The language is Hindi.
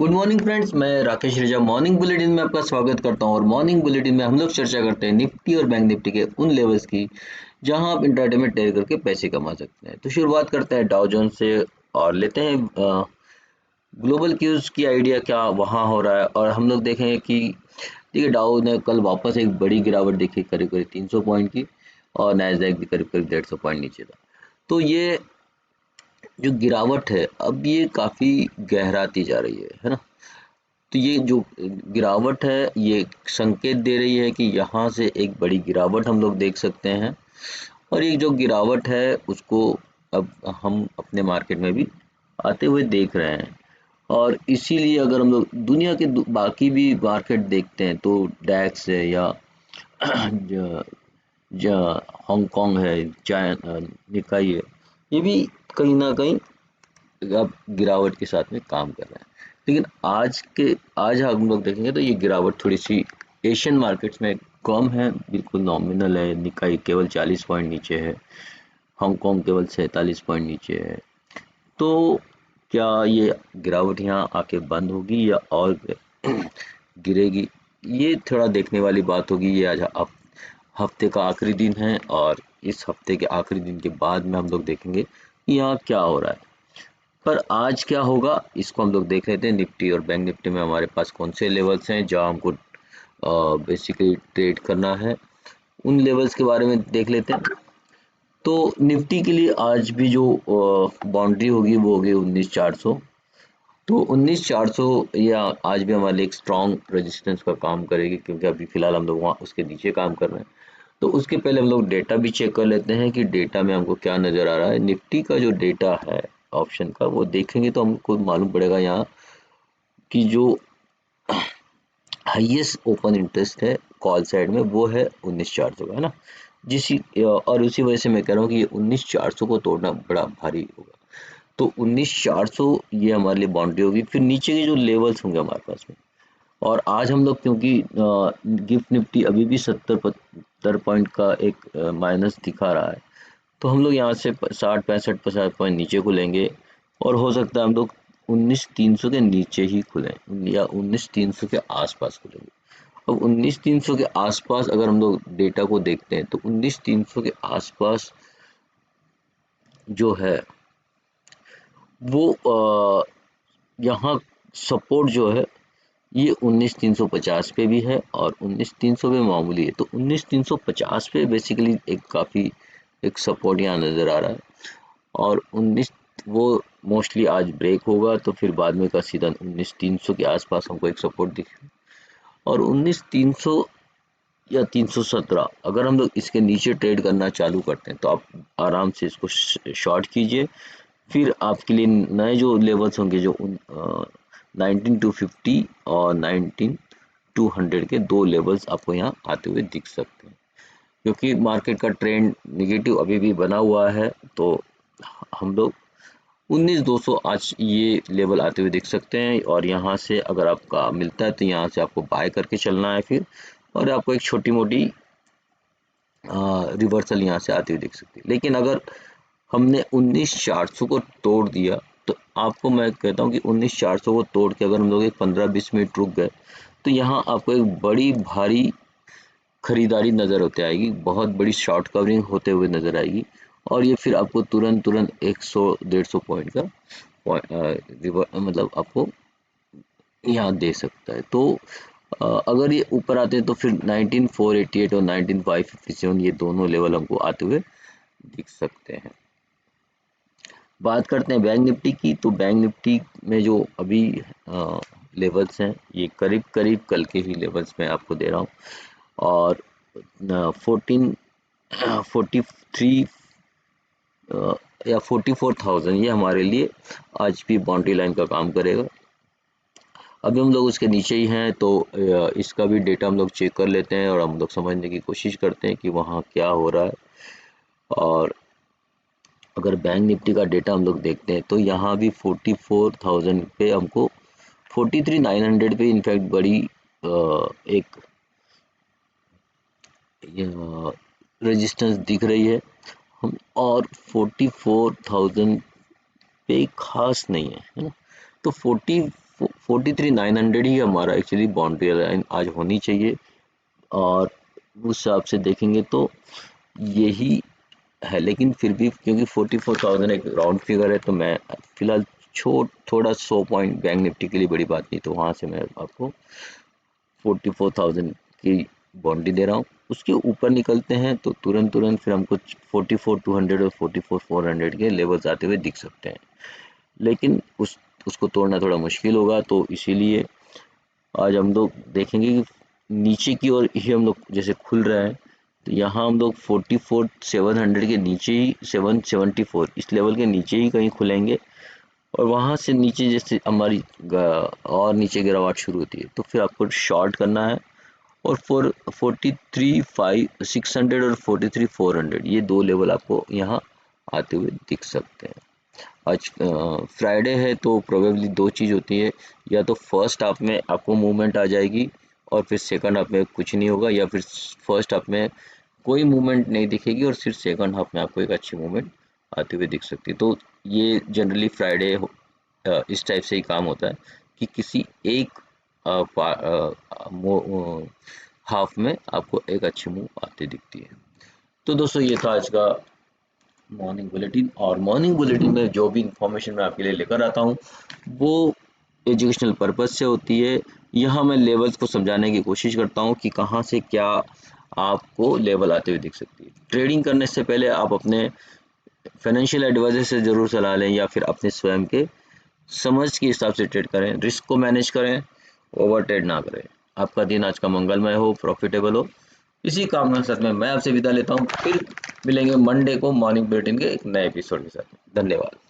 गुड मॉर्निंग फ्रेंड्स, मैं राकेश रेजा मॉर्निंग बुलेटिन में आपका स्वागत करता हूं। और मॉर्निंग बुलेटिन में हम लोग चर्चा करते हैं निफ्टी और बैंक निफ्टी के उन लेवल्स की जहां आप इंट्राडे में ट्रेड करके पैसे कमा सकते हैं। तो शुरुआत करते हैं डाउ जोन्स से और लेते हैं ग्लोबल क्यूज की आइडिया क्या वहां हो रहा है। और हम लोग देखेंगे कि देखिए डाउ ने कल वापस एक बड़ी गिरावट देखी, करीब करीब 300 पॉइंट की, और नैस्डैक भी करीब करीब 150 पॉइंट नीचे था। तो ये जो गिरावट है अब ये काफ़ी गहराती जा रही है ना। तो ये जो गिरावट है ये संकेत दे रही है कि यहाँ से एक बड़ी गिरावट हम लोग देख सकते हैं। और ये जो गिरावट है उसको अब हम अपने मार्केट में भी आते हुए देख रहे हैं। और इसीलिए अगर हम लोग दुनिया के बाकी भी मार्केट देखते हैं तो डैक्स है या हांगकांग है, चाइना, निकाई है, ये भी कहीं ना कहीं अब गिरावट के साथ में काम कर रहे हैं। लेकिन आज हम लोग देखेंगे तो ये गिरावट थोड़ी सी एशियन मार्केट्स में कम है, बिल्कुल नॉमिनल है। निकाई केवल 40 पॉइंट नीचे है, हांगकांग केवल 47 पॉइंट नीचे है। तो क्या ये गिरावट यहाँ आके बंद होगी या और गिरेगी, ये थोड़ा देखने वाली बात होगी। ये आज हफ्ते का आखिरी दिन है और इस हफ्ते के आखिरी दिन के बाद में हम लोग देखेंगे कि यहाँ क्या हो रहा है। पर आज क्या होगा इसको हम लोग देख लेते हैं। निफ्टी और बैंक निफ्टी में हमारे पास कौन से लेवल्स हैं जहां हमको बेसिकली ट्रेड करना है, उन लेवल्स के बारे में देख लेते हैं। तो निफ्टी के लिए आज भी जो बाउंड्री होगी वो होगी 19,400। तो 19,400 या आज भी हमारे लिए एक स्ट्रॉन्ग रेजिस्टेंस का काम करेगी, क्योंकि अभी फिलहाल हम लोग वहाँ उसके नीचे काम कर रहे हैं। तो उसके पहले हम लोग डेटा भी चेक कर लेते हैं कि डेटा में हमको क्या नज़र आ रहा है। निफ्टी का जो डेटा है ऑप्शन का वो देखेंगे तो हमको मालूम पड़ेगा यहाँ कि जो हाईएस्ट ओपन इंटरेस्ट है कॉल साइड में वो है 19,400 का, है ना। और उसी वजह से मैं कह रहा हूँ कि 19,400 को तोड़ना बड़ा भारी होगा। तो 19,400 ये हमारे लिए बाउंड्री होगी। फिर नीचे के जो लेवल्स होंगे हमारे पास में, और आज हम लोग क्योंकि गिफ्ट निफ्टी अभी भी 70 पॉइंट का एक माइनस दिखा रहा है, तो हम लोग यहाँ से 60 65 पॉइंट नीचे खुलेंगे। और हो सकता है हम लोग 19,300 के नीचे ही खुलें या 19,300 के आसपास खुलेंगे। अब 19,300 के आसपास अगर हम लोग डेटा को देखते हैं तो 19,300 के आसपास जो है वो यहाँ सपोर्ट जो है ये 19,350 पे भी है और 19,300 पे मामूली है। तो 19,350 पे बेसिकली एक काफ़ी एक सपोर्ट यहाँ नज़र आ रहा है। और 19 वो मोस्टली आज ब्रेक होगा तो फिर बाद में का सीधा 19,300 के आसपास हमको एक सपोर्ट दिखे। और 19,300 या 317 अगर हम लोग इसके नीचे ट्रेड करना चालू करते हैं तो आप आराम से इसको शॉर्ट कीजिए। फिर आपके लिए नए जो लेवल्स होंगे जो 19,250 और 19,200 के दो लेवल्स आपको यहाँ आते हुए दिख सकते हैं, क्योंकि मार्केट का ट्रेंड निगेटिव अभी भी बना हुआ है। तो हम लोग 19,200 आज ये लेवल आते हुए दिख सकते हैं। और यहाँ से अगर आपका मिलता है तो यहाँ से आपको बाय करके चलना है फिर, और आपको एक छोटी मोटी रिवर्सल यहाँ से आती हुई दिख सकती है। लेकिन अगर हमने 19,400 को तोड़ दिया तो आपको मैं कहता हूँ कि 19,400 को तोड़ के अगर हम लोग एक 15-20 मिनट रुक गए तो यहाँ आपको एक बड़ी भारी खरीदारी नज़र होते आएगी, बहुत बड़ी शॉर्ट कवरिंग होते हुए नज़र आएगी। और ये फिर आपको तुरंत तुरंत 100-150 पॉइंट का मतलब आपको यहाँ दे सकता है। तो अगर ये ऊपर आते हैं तो फिर 19,488 और 19,557 ये दोनों लेवल हमको आते हुए दिख सकते हैं। बात करते हैं बैंक निफ्टी की। तो बैंक निफ्टी में जो अभी लेवल्स हैं ये करीब करीब कल के ही लेवल्स मैं आपको दे रहा हूँ। और 43 या 44,000 ये हमारे लिए आज भी बाउंड्री लाइन का काम करेगा। अभी हम लोग उसके नीचे ही हैं तो इसका भी डेटा हम लोग चेक कर लेते हैं और हम लोग समझने की कोशिश करते हैं कि वहाँ क्या हो रहा है। और अगर बैंक निफ्टी का डेटा हम लोग देखते हैं तो यहाँ भी 44,000 पे हमको 43,900 पे इनफैक्ट बड़ी एक रेजिस्टेंस दिख रही है हम। और 44,000 पे खास नहीं है, है ना। तो 43,900 ही हमारा एक्चुअली बाउंड्री लाइन आज होनी चाहिए, और उस हिसाब से देखेंगे तो यही है। लेकिन फिर भी क्योंकि 44,000 एक राउंड फिगर है, तो मैं फिलहाल थोड़ा 100 पॉइंट बैंक निफ्टी के लिए बड़ी बात नहीं, तो वहाँ से मैं आपको 44,000 की बाउंड्री दे रहा हूँ। उसके ऊपर निकलते हैं तो तुरंत फिर हमको 44,200 और 44,400 के लेवल्स आते हुए दिख सकते हैं, लेकिन उसको तोड़ना थोड़ा मुश्किल होगा। तो इसीलिए आज हम लोग देखेंगे कि नीचे की ओर ही हम लोग जैसे खुल रहा है, तो यहाँ हम लोग 44,700 के नीचे ही 774 इस लेवल के नीचे ही कहीं खुलेंगे, और वहाँ से नीचे जैसे हमारी और नीचे गिरावट शुरू होती है, तो फिर आपको शॉर्ट करना है। और 43,600 और 43,400 ये दो लेवल आपको यहाँ आते हुए दिख सकते हैं। आज फ्राइडे है, तो प्रोबेबली दो चीज़ होती है, या तो फर्स्ट हाफ में आपको मूवमेंट आ जाएगी और फिर सेकंड हाफ में कुछ नहीं होगा, या फिर फर्स्ट हाफ में कोई मूवमेंट नहीं दिखेगी और फिर सेकंड हाफ में आपको एक अच्छी मूवमेंट आते हुए दिख सकती है। तो ये जनरली फ्राइडे इस टाइप से ही काम होता है कि किसी एक हाफ में आपको एक अच्छी मूव आती दिखती है। तो दोस्तों ये था आज का मॉर्निंग बुलेटिन, और मॉर्निंग बुलेटिन में जो भी इंफॉर्मेशन मैं आपके लिए लेकर आता हूँ वो एजुकेशनल पर्पस से होती है। यहाँ मैं लेवल्स को समझाने की कोशिश करता हूँ कि कहाँ से क्या आपको लेवल आते हुए दिख सकती है। ट्रेडिंग करने से पहले आप अपने फाइनेंशियल एडवाइजर से ज़रूर सलाह लें, या फिर अपने स्वयं के समझ के हिसाब से ट्रेड करें, रिस्क को मैनेज करें, ओवर ट्रेड ना करें। आपका दिन आज का मंगलमय हो, प्रॉफिटेबल हो। इसी कामना के साथ में मैं आपसे विदा लेता हूँ। फिर मिलेंगे मंडे को मॉर्निंग बुलेटिन के एक नए एपिसोड के साथ। धन्यवाद।